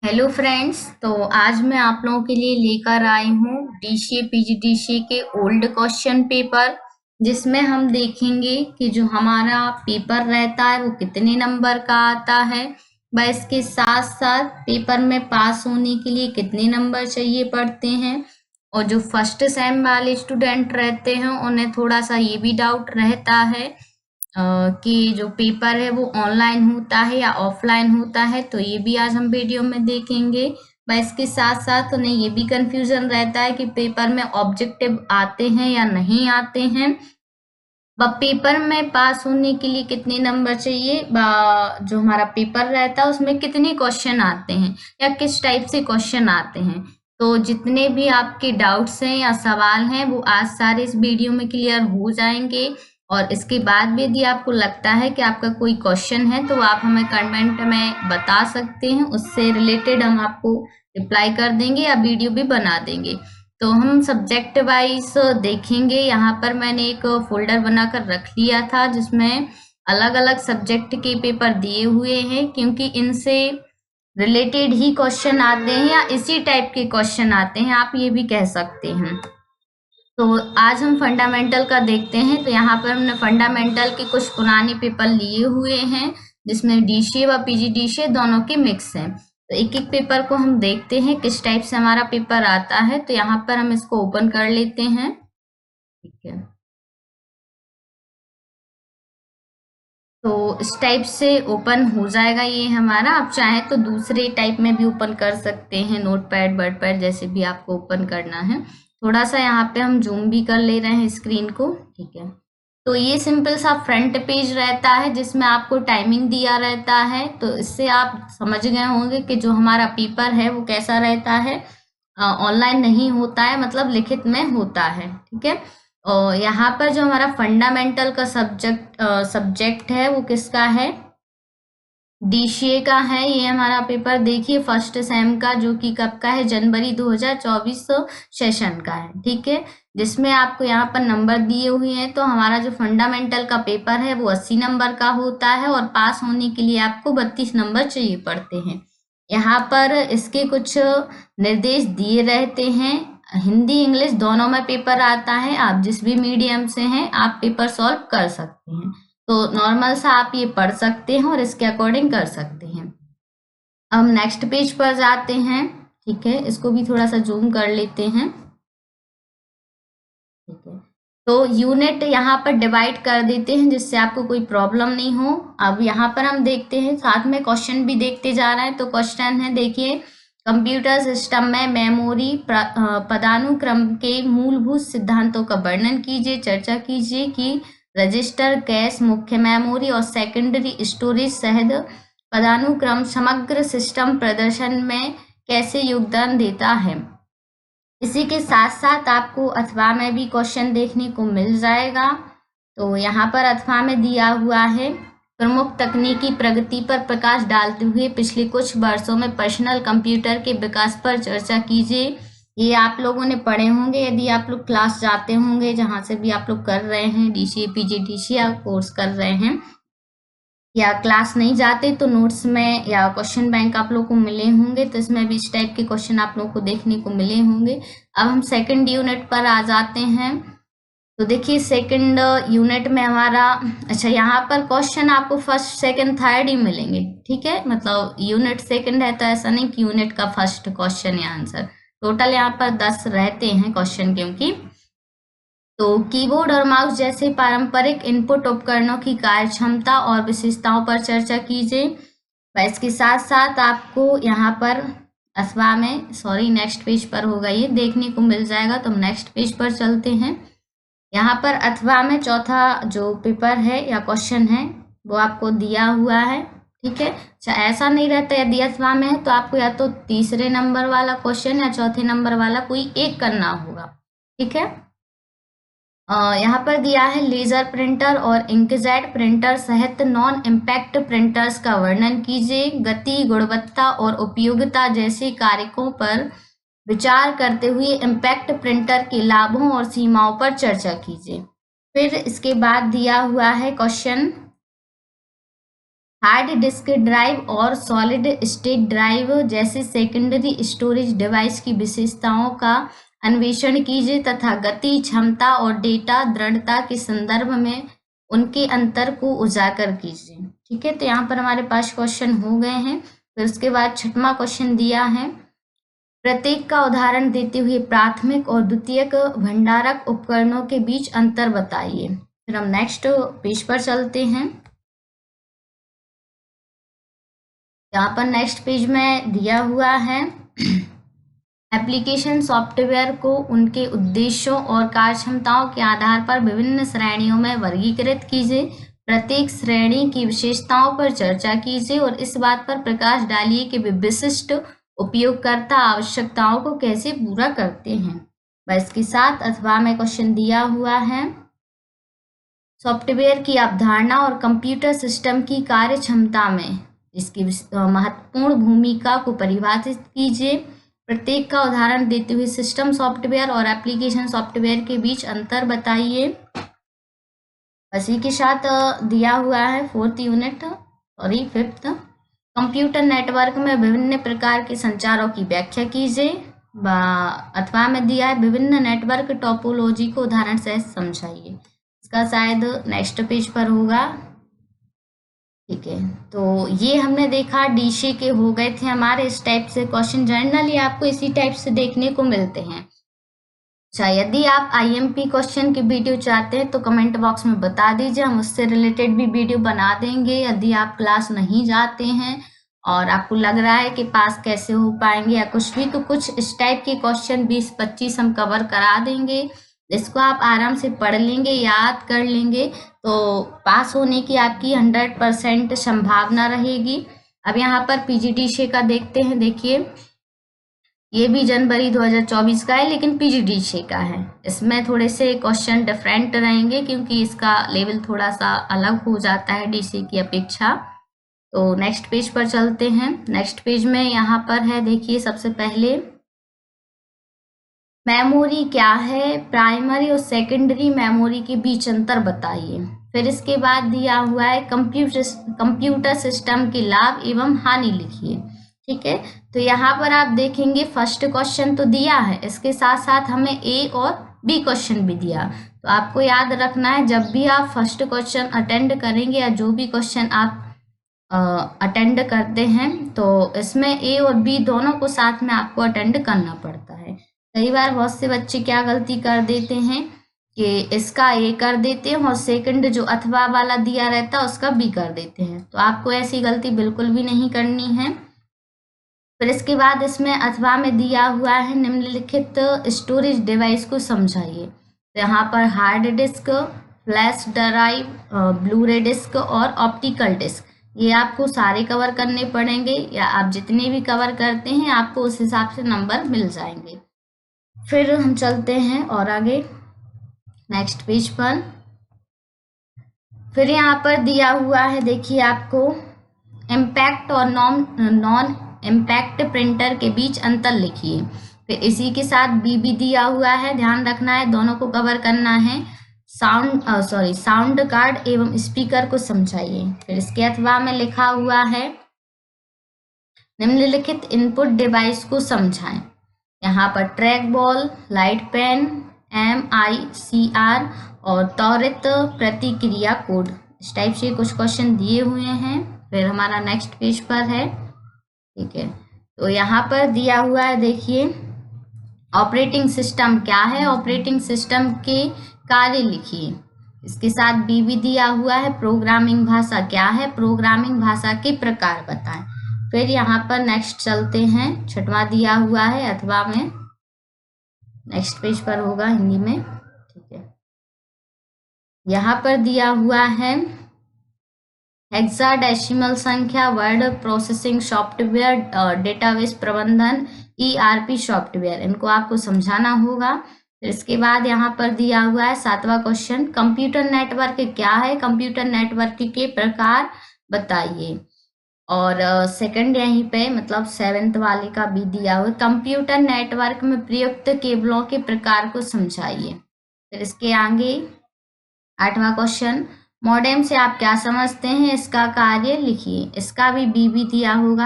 Hello friends. तो आज मैं आप लोगों के लिए लेकर आई हूँ डीसीए पीजीडीसीए के ओल्ड क्वेश्चन पेपर, जिसमें हम देखेंगे कि जो हमारा पेपर रहता है वो कितने नंबर का आता है। वह इसके साथ साथ पेपर में पास होने के लिए कितने नंबर चाहिए पड़ते हैं। और जो फर्स्ट सेम वाले स्टूडेंट रहते हैं उन्हें थोड़ा सा ये भी डाउट रहता है कि जो पेपर है वो ऑनलाइन होता है या ऑफलाइन होता है, तो ये भी आज हम वीडियो में देखेंगे। बस इसके साथ साथ उन्हें ये भी कंफ्यूजन रहता है कि पेपर में ऑब्जेक्टिव आते हैं या नहीं आते हैं, व पेपर में पास होने के लिए कितने नंबर चाहिए, जो हमारा पेपर रहता है उसमें कितने क्वेश्चन आते हैं या किस टाइप से क्वेश्चन आते हैं। तो जितने भी आपके डाउट्स हैं या सवाल हैं वो आज सारे इस वीडियो में क्लियर हो जाएंगे। और इसके बाद भी यदि आपको लगता है कि आपका कोई क्वेश्चन है तो आप हमें कमेंट में बता सकते हैं, उससे रिलेटेड हम आपको रिप्लाई कर देंगे या वीडियो भी बना देंगे। तो हम सब्जेक्ट वाइज देखेंगे। यहाँ पर मैंने एक फोल्डर बनाकर रख लिया था जिसमें अलग अलग सब्जेक्ट के पेपर दिए हुए हैं, क्योंकि इनसे रिलेटेड ही क्वेश्चन आते हैं या इसी टाइप के क्वेश्चन आते हैं, आप ये भी कह सकते हैं। तो आज हम फंडामेंटल का देखते हैं। तो यहाँ पर हमने फंडामेंटल के कुछ पुराने पेपर लिए हुए हैं जिसमें डीसीए व पीजीडीसीए दोनों के मिक्स हैं। तो एक एक पेपर को हम देखते हैं किस टाइप से हमारा पेपर आता है। तो यहाँ पर हम इसको ओपन कर लेते हैं। ठीक है, तो इस टाइप से ओपन हो जाएगा ये हमारा। आप चाहें तो दूसरे टाइप में भी ओपन कर सकते हैं, नोटपैड वर्डपैड जैसे भी आपको ओपन करना है। थोड़ा सा यहाँ पे हम जूम भी कर ले रहे हैं स्क्रीन को। ठीक है, तो ये सिंपल सा फ्रंट पेज रहता है जिसमें आपको टाइमिंग दिया रहता है। तो इससे आप समझ गए होंगे कि जो हमारा पेपर है वो कैसा रहता है, ऑनलाइन नहीं होता है, मतलब लिखित में होता है। ठीक है, और यहाँ पर जो हमारा फंडामेंटल का सब्जेक्ट है वो किसका है, डीसीए का है। ये हमारा पेपर देखिए फर्स्ट सेम का, जो कि कब का है, जनवरी 2024 सेशन का है। ठीक है, जिसमें आपको यहाँ पर नंबर दिए हुए हैं। तो हमारा जो फंडामेंटल का पेपर है वो 80 नंबर का होता है और पास होने के लिए आपको 32 नंबर चाहिए पड़ते हैं। यहाँ पर इसके कुछ निर्देश दिए रहते हैं। हिंदी इंग्लिश दोनों में पेपर आता है, आप जिस भी मीडियम से हैं आप पेपर सॉल्व कर सकते हैं। तो नॉर्मल सा आप ये पढ़ सकते हैं और इसके अकॉर्डिंग कर सकते हैं। हम नेक्स्ट पेज पर जाते हैं। ठीक है, इसको भी थोड़ा सा जूम कर लेते हैं। ठीक है, तो यूनिट यहाँ पर डिवाइड कर देते हैं जिससे आपको कोई प्रॉब्लम नहीं हो। अब यहाँ पर हम देखते हैं, साथ में क्वेश्चन भी देखते जा रहे हैं। तो क्वेश्चन है, देखिए, कंप्यूटर सिस्टम में मेमोरी पदानुक्रम के मूलभूत सिद्धांतों का वर्णन कीजिए। चर्चा कीजिए कि रजिस्टर, कैश, मुख्य मेमोरी और सेकेंडरी स्टोरेज सहित पदानुक्रम समग्र सिस्टम प्रदर्शन में कैसे योगदान देता है। इसी के साथ साथ आपको अथवा में भी क्वेश्चन देखने को मिल जाएगा। तो यहाँ पर अथवा में दिया हुआ है, प्रमुख तकनीकी प्रगति पर प्रकाश डालते हुए पिछले कुछ वर्षों में पर्सनल कंप्यूटर के विकास पर चर्चा कीजिए। ये आप लोगों ने पढ़े होंगे यदि आप लोग क्लास जाते होंगे, जहाँ से भी आप लोग कर रहे हैं, डीसीए पीजीडीसीए कोर्स कर रहे हैं, या क्लास नहीं जाते तो नोट्स में या क्वेश्चन बैंक आप लोग को मिले होंगे। तो इसमें भी इस टाइप के क्वेश्चन आप लोगों को देखने को मिले होंगे। अब हम सेकंड यूनिट पर आ जाते हैं। तो देखिए सेकंड यूनिट में हमारा, अच्छा, यहाँ पर क्वेश्चन आपको फर्स्ट सेकंड थर्ड ही मिलेंगे। ठीक है, मतलब यूनिट सेकंड है तो ऐसा नहीं कि यूनिट का फर्स्ट क्वेश्चन या आंसर। टोटल यहाँ पर 10 रहते हैं क्वेश्चन, क्योंकि तो कीबोर्ड और माउस जैसे पारंपरिक इनपुट उपकरणों की कार्यक्षमता और विशेषताओं पर चर्चा कीजिए। इसके साथ साथ आपको यहाँ पर अथवा में, सॉरी नेक्स्ट पेज पर होगा, ये देखने को मिल जाएगा। तो हम नेक्स्ट पेज पर चलते हैं। यहाँ पर अथवा में चौथा जो पेपर है या क्वेश्चन है वो आपको दिया हुआ है। ठीक है, अच्छा, ऐसा नहीं रहता यदि अथवा में है तो आपको या तो तीसरे नंबर वाला क्वेश्चन या चौथे नंबर वाला कोई एक करना होगा। ठीक है, यहाँ पर दिया है, लेजर प्रिंटर और इंकजेट प्रिंटर सहित नॉन इम्पैक्ट प्रिंटर्स का वर्णन कीजिए। गति, गुणवत्ता और उपयोगिता जैसे कारकों पर विचार करते हुए इम्पैक्ट प्रिंटर के लाभों और सीमाओं पर चर्चा कीजिए। फिर इसके बाद दिया हुआ है क्वेश्चन हार्ड डिस्क ड्राइव और सॉलिड स्टेट ड्राइव जैसे सेकेंडरी स्टोरेज डिवाइस की विशेषताओं का अन्वेषण कीजिए तथा गति, क्षमता और डेटा दृढ़ता के संदर्भ में उनके अंतर को उजागर कीजिए। ठीक है, तो यहाँ पर हमारे पास क्वेश्चन हो गए हैं। फिर उसके बाद छठवां क्वेश्चन दिया है, प्रत्येक का उदाहरण देते हुए प्राथमिक और द्वितीयक भंडारक उपकरणों के बीच अंतर बताइए। फिर हम नेक्स्ट पेज पर चलते हैं। यहाँ पर नेक्स्ट पेज में दिया हुआ है, एप्लीकेशन सॉफ्टवेयर को उनके उद्देश्यों और कार्यक्षमताओं के आधार पर विभिन्न श्रेणियों में वर्गीकृत कीजिए। प्रत्येक श्रेणी की विशेषताओं पर चर्चा कीजिए और इस बात पर प्रकाश डालिए कि वे विशिष्ट उपयोगकर्ता आवश्यकताओं को कैसे पूरा करते हैं। बस के साथ अथवा में क्वेश्चन दिया हुआ है, सॉफ्टवेयर की अवधारणा और कंप्यूटर सिस्टम की कार्यक्षमता में इसकी महत्वपूर्ण भूमिका को परिभाषित कीजिए। प्रत्येक का उदाहरण देते हुए सिस्टम सॉफ्टवेयर और एप्लीकेशन सॉफ्टवेयर के बीच अंतर बताइए। इसी के साथ दिया हुआ है फिफ्थ, कंप्यूटर नेटवर्क में विभिन्न प्रकार के संचारों की व्याख्या कीजिए। अथवा में दिया है, विभिन्न नेटवर्क टोपोलॉजी को उदाहरण से समझाइए। इसका शायद नेक्स्ट पेज पर होगा। ठीक है, तो ये हमने देखा डीसी के हो गए थे हमारे। इस टाइप से क्वेश्चन जनरली आपको इसी टाइप से देखने को मिलते हैं। अच्छा, यदि आप आईएमपी क्वेश्चन की वीडियो चाहते हैं तो कमेंट बॉक्स में बता दीजिए, हम उससे रिलेटेड भी वीडियो बना देंगे। यदि आप क्लास नहीं जाते हैं और आपको लग रहा है कि पास कैसे हो पाएंगे या कुछ भी, तो कुछ इस टाइप के क्वेश्चन 20-25 हम कवर करा देंगे। इसको आप आराम से पढ़ लेंगे, याद कर लेंगे, तो पास होने की आपकी 100% संभावना रहेगी। अब यहाँ पर पीजीडीसीए का देखते हैं। देखिए, ये भी जनवरी 2024 का है, लेकिन पीजीडीसीए का है। इसमें थोड़े से क्वेश्चन डिफरेंट रहेंगे क्योंकि इसका लेवल थोड़ा सा अलग हो जाता है डीसीए की अपेक्षा। तो नेक्स्ट पेज पर चलते हैं। नेक्स्ट पेज में यहाँ पर है, देखिए सबसे पहले मेमोरी क्या है, प्राइमरी और सेकेंडरी मेमोरी के बीच अंतर बताइए। फिर इसके बाद दिया हुआ है कंप्यूटर सिस्टम के लाभ एवं हानि लिखिए। ठीक है, तो यहाँ पर आप देखेंगे फर्स्ट क्वेश्चन तो दिया है, इसके साथ साथ हमें ए और बी क्वेश्चन भी दिया। तो आपको याद रखना है, जब भी आप फर्स्ट क्वेश्चन अटेंड करेंगे या जो भी क्वेश्चन आप अटेंड करते हैं, तो इसमें ए और बी दोनों को साथ में आपको अटेंड करना पड़ता है। कई बार बहुत से बच्चे क्या गलती कर देते हैं कि इसका ए कर देते हैं और सेकंड जो अथवा वाला दिया रहता है उसका बी कर देते हैं। तो आपको ऐसी गलती बिल्कुल भी नहीं करनी है। फिर इसके बाद इसमें अथवा में दिया हुआ है, निम्नलिखित स्टोरेज डिवाइस को समझाइए। तो यहाँ पर hard disk, flash drive, Blu ray disk और ऑप्टिकल डिस्क, ये आपको सारे कवर करने पड़ेंगे, या आप जितने भी कवर करते हैं आपको उस हिसाब से नंबर मिल जाएंगे। फिर हम चलते हैं और आगे नेक्स्ट पेज पर। फिर यहाँ पर दिया हुआ है, देखिए आपको इम्पैक्ट और नॉन इम्पैक्ट प्रिंटर के बीच अंतर लिखिए। फिर इसी के साथ बी भी दिया हुआ है, ध्यान रखना है, दोनों को कवर करना है। साउंड कार्ड एवं स्पीकर को समझाइए। फिर इसके अथवा में लिखा हुआ है, निम्नलिखित इनपुट डिवाइस को समझाएं। यहाँ पर track ball, light pen, MICR और त्वरित प्रतिक्रिया कोड, इस टाइप से कुछ क्वेश्चन दिए हुए हैं। फिर हमारा नेक्स्ट पेज पर है। ठीक है, तो यहाँ पर दिया हुआ है, देखिए ऑपरेटिंग सिस्टम क्या है, ऑपरेटिंग सिस्टम के कार्य लिखिए। इसके साथ बी भी दिया हुआ है, प्रोग्रामिंग भाषा क्या है, प्रोग्रामिंग भाषा के प्रकार बताएं। फिर यहाँ पर नेक्स्ट चलते हैं, छठवां दिया हुआ है अथवा में, नेक्स्ट पेज पर होगा हिंदी में। ठीक है, यहाँ पर दिया हुआ है हेक्साडेसिमल संख्या, वर्ड प्रोसेसिंग सॉफ्टवेयर, डेटाबेस प्रबंधन, ERP सॉफ्टवेयर, इनको आपको समझाना होगा। फिर इसके बाद यहाँ पर दिया हुआ है सातवां क्वेश्चन, कंप्यूटर नेटवर्क क्या है, कंप्यूटर नेटवर्क के प्रकार बताइए। और सेकंड यहीं पे मतलब 7th वाले का भी दिया हुआ, कंप्यूटर नेटवर्क में प्रयुक्त केबलों के प्रकार को समझाइए। फिर इसके आगे 8वां क्वेश्चन, मॉडेम से आप क्या समझते हैं, इसका कार्य लिखिए। इसका भी बी दिया होगा।